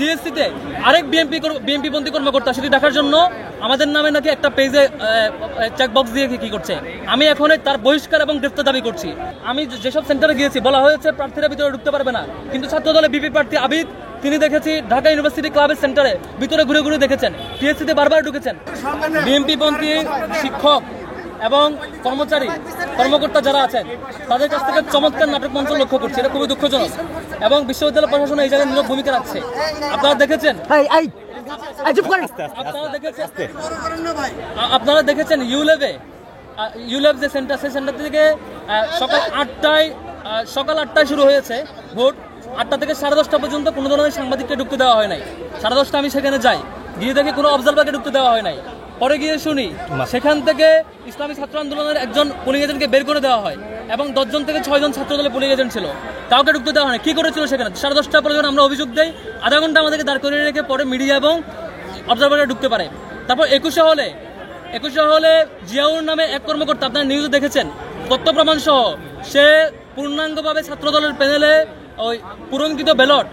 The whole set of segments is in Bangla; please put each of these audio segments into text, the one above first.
টিএসসিতে আরেক বিএনপিপন্থী কর্মকর্তা সেটি দেখার জন্য আমাদের নামে নাকি একটা পেজে চেকবক্স দিয়ে কি করছে। আমি এখন তার বহিষ্কার এবং গ্রেফতার দাবি করছি। আমি যেসব সেন্টারে গিয়েছি বলা হয়েছে প্রার্থীরা ভিতরে ঢুকতে পারবে না, কিন্তু ছাত্রদলে বিপি প্রার্থী আবিদ তিনি দেখেছি ঢাকা ইউনিভার্সিটি ক্লাবের সেন্টারে ভিতরে ঘুরে ঘুরে দেখেছেন, টিএসসিতে বারবার ঢুকেছেন। বিএনপিপন্থী শিক্ষক এবং কর্মকর্তা যারা আছেন তাদের কাছ থেকে চমৎকার নাটক মঞ্চ লক্ষ্য করছে, এটা খুবই দুঃখজনক এবং বিশ্ববিদ্যালয় প্রশাসন এই জায়গায় নীরব ভূমিকা রাখছে। আপনারা দেখেছেন ইউলেভ যে সেন্টার, সেই সেন্টার থেকে সকাল 8টায় শুরু হয়েছে ভোট। 8টা থেকে 10:30 পর্যন্ত কোনো ধরনের সাংবাদিককে ঢুকতে দেওয়া হয় নাই। 10:30 আমি সেখানে যাই, গিয়ে দেখি কোনো অবজারভারকে ঢুকতে দেওয়া হয় নাই। পরে গিয়ে শুনি সেখান থেকে ইসলামী ছাত্র আন্দোলনের একজন পুলিং এজেন্টকে বের করে দেওয়া হয় এবং 10 জন থেকে 6 জন ছাত্র দলের পুলিং এজেন্ট ছিল, কাউকে ঢুকতে দেওয়া হয়। কি করেছিল সেখানে? 10:30 পরে যখন আমরা অভিযোগ দেই, আধা ঘন্টা আমাদেরকে দাঁড় করিয়ে রেখে পরে মিডিয়া এবং অবজারভাররা ঢুকতে পারে। তারপর 21 হলে জিয়াউর নামে এক কর্মকর্তা, আপনারা নিউজে দেখেছেন, তথ্য প্রমাণ সহ সে পূর্ণাঙ্গভাবে ছাত্র দলের প্যানেলে ওই পূরণকৃত ব্যালট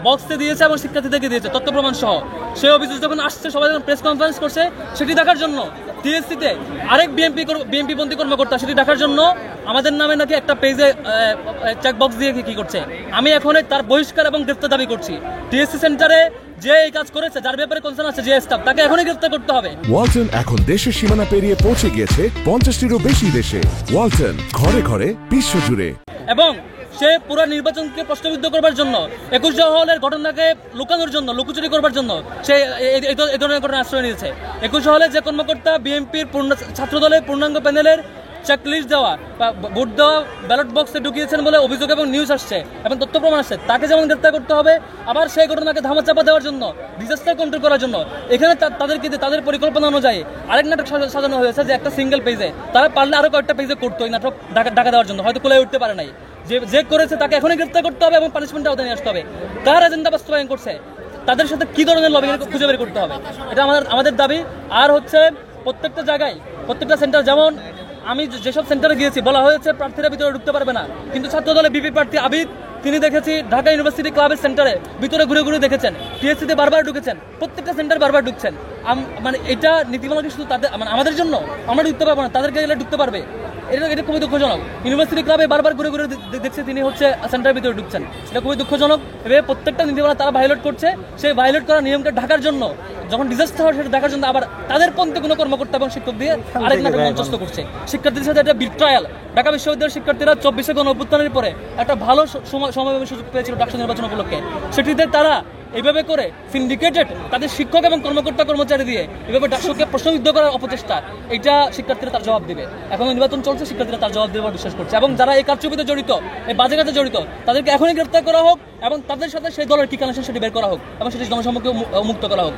বক্সে দিয়েছে এবং শিক্ষার্থীদেরকে দিয়েছে তথ্য প্রমাণ সহ। সেই অভিযোগ যখন আসছে, সবাই যখন প্রেস কনফারেন্স করছে, সেটি দেখার জন্য টিএসসিতে আরেক বিএনপিপন্থী কর্মকর্তা সেটি দেখার জন্য আমাদের নামে নাকি একটা পেজে চেকবক্স দিয়ে কি করছে। আমি এখন তার বহিষ্কার এবং গ্রেফতার দাবি করছি। টিএসসি সেন্টারে যে এই কাজ করেছে, যার ব্যাপারে কনসার্ন আছে যে স্টাফ, তাকে এখনই গ্রেফতার করতে হবে। ওয়ালটন এখন দেশের সীমানা পেরিয়ে পৌঁছে গিয়েছে 50টিরও বেশি দেশে। ওয়ালটন, ঘরে ঘরে বিশ্বজুড়ে। এবং সে পুরো নির্বাচনকে প্রশ্নবিদ্ধ করবার জন্য, 21 হলের ঘটনাকে লুকানোর জন্য, লুকোচুরি করবার জন্য সে এই ধরনের ঘটনা আশ্রয় নিয়েছে। 21 হলে যে কর্মকর্তা বিএনপির ছাত্রদলের পূর্ণাঙ্গ প্যানেলের চেকলিস্ট দেওয়া বা ভোট দেওয়া ব্যালট বক্সে ঢুকিয়েছেন বলে অভিযোগ এবং নিউজ আসছে এবং তথ্য প্রমাণ আসছে, তাকে যেমন গ্রেফতার করতে হবে, আবার সেই ঘটনাকে ধামাচাপা দেওয়ার জন্য, ডিজাস্টার কন্ট্রোল করার জন্য এখানে তাদের পরিকল্পনা অনুযায়ী আরেক নাটক সাজানো হয়েছে যে একটা সিঙ্গেল পেজে, তারা পারলে আরো কয়েকটা পেজে করতো এই নাটক ঢাকা দেওয়ার জন্য, হয়তো কোলে উঠতে পারে নাই। যে করেছে তাকে এখনই গ্রেফতার করতে হবে এবং পানিশমেন্টের আওতায় নিয়ে আসতে হবে। কার এজেন্ডা বাস্তবায়ন করছে, তাদের সাথে কি ধরনের লবিং খুঁজে বের করতে হবে, এটা আমাদের দাবি। আর হচ্ছে প্রত্যেকটা জায়গায়, প্রত্যেকটা সেন্টার, যেমন আমি যেসব সেন্টারে গিয়েছি বলা হয়েছে প্রার্থীরা ভিতরে ঢুকতে পারবে না, কিন্তু ছাত্র দলের বিপি প্রার্থী আবিদ তিনি দেখেছি ঢাকা ইউনিভার্সিটি ক্লাবের সেন্টারে ভিতরে ঘুরে ঘুরে দেখেছেন, টিএসসিতে বারবার ঢুকেছেন, প্রত্যেকটা সেন্টার বারবার ঢুকছেন। মানে এটা নীতিমালা কি শুধু তাদের, মানে আমাদের জন্য? আমরা ঢুকতে পারবো না, তাদেরকে গেলে ঢুকতে পারবে। এটা খুবই দুঃখজনক। ইউনিভার্সিটি ক্লাবে বারবার ঘুরে ঘুরে দেখছে তিনি হচ্ছে সেন্টারের ভিতরে ঢুকছেন, এটা খুবই দুঃখজনক। এভাবে প্রত্যেকটা নীতিমালা তারা ভায়োলেট করছে। সেই ভায়োলেট করা নিয়মকে ঢাকার জন্য, যখন ডিজাস্টার হয় সেটা দেখার জন্য আবার তাদের পন্থে কোনো কর্মকর্তা এবং শিক্ষক দিয়ে আরেক নাটক মঞ্চস্থ করছে। শিক্ষার্থীদের সাথে একটা বিট্রায়াল। ঢাকা বিশ্ববিদ্যালয়ের শিক্ষার্থীরা 24 গণ-অভ্যুত্থানের পরে একটা ভালো সময় সুযোগ পেয়েছিল ডাকসু নির্বাচন উপলক্ষে, সেটিতে তারা এইভাবে করে সিন্ডিকেটেড তাদের শিক্ষক এবং কর্মচারী দিয়ে এভাবে ডাকসুকে প্রশ্নবিদ্ধ করার অপচেষ্টা, এটা শিক্ষার্থীরা তার জবাব দেবে। এখন নির্বাচন চলছে, শিক্ষার্থীরা তার জবাব দেবে বিশ্বাস করছে। এবং যারা এই কারচুপিতে জড়িত, এই বাজে কাজে জড়িত, তাদেরকে এখনই গ্রেফতার করা হোক এবং তাদের সাথে সেই দলের কি কানেকশন সেটি বের করা হোক এবং সেটি জনসম্মুখে মুক্ত করা হোক।